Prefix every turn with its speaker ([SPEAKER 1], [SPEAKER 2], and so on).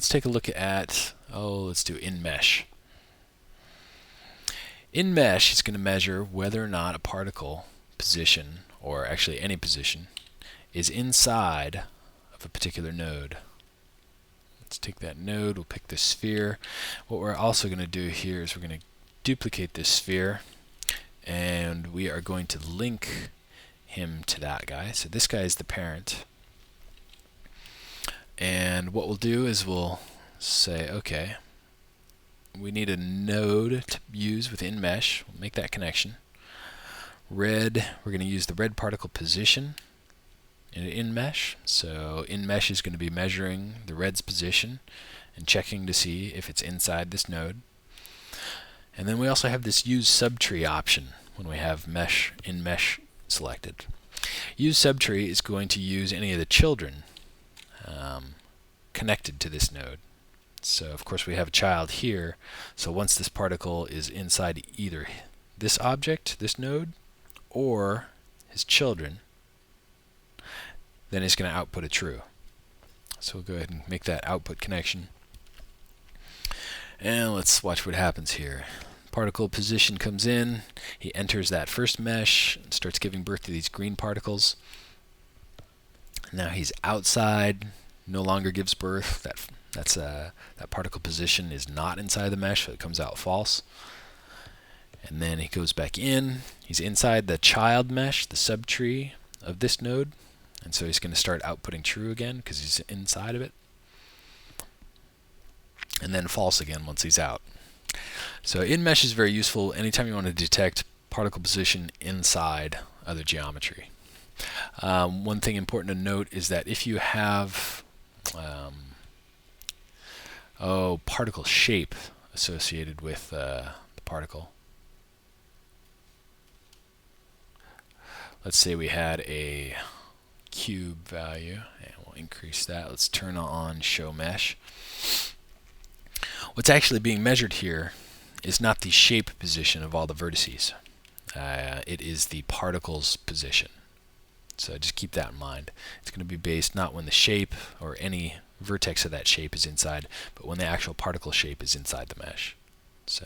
[SPEAKER 1] let's take a look at, let's do InMesh. InMesh is going to measure whether or not a particle position, or actually any position, is inside of a particular node. Let's take that node, we'll pick the sphere. What we're also going to do here is we're going to duplicate this sphere, and we are going to link him to that guy. So this guy is the parent. And what we'll do is we'll say, okay, we need a node to use with InMesh. We'll make that connection. Red, we're going to use the red particle position in InMesh. So InMesh is going to be measuring the red's position and checking to see if it's inside this node. And then we also have this use subtree option when we have InMesh selected. Use subtree is going to use any of the children connected to this node. So of course we have a child here, so once this particle is inside either this object, this node, or his children, then it's going to output a true. So we'll go ahead and make that output connection. And let's watch what happens here. Particle position comes in, he enters that first mesh and starts giving birth to these green particles. Now he's outside, no longer gives birth. That particle position is not inside the mesh, so it comes out false. And then he goes back in. He's inside the child mesh, the subtree of this node, and so he's going to start outputting true again because he's inside of it. And then false again once he's out. So InMesh is very useful anytime you want to detect particle position inside other geometry. One thing important to note is that if you have particle shape associated with the particle. Let's say we had a cube value, and we'll increase that. Let's turn on show mesh. What's actually being measured here is not the shape position of all the vertices. It is the particle's position. So just keep that in mind. It's going to be based not when the shape or any vertex of that shape is inside, but when the actual particle shape is inside the mesh. So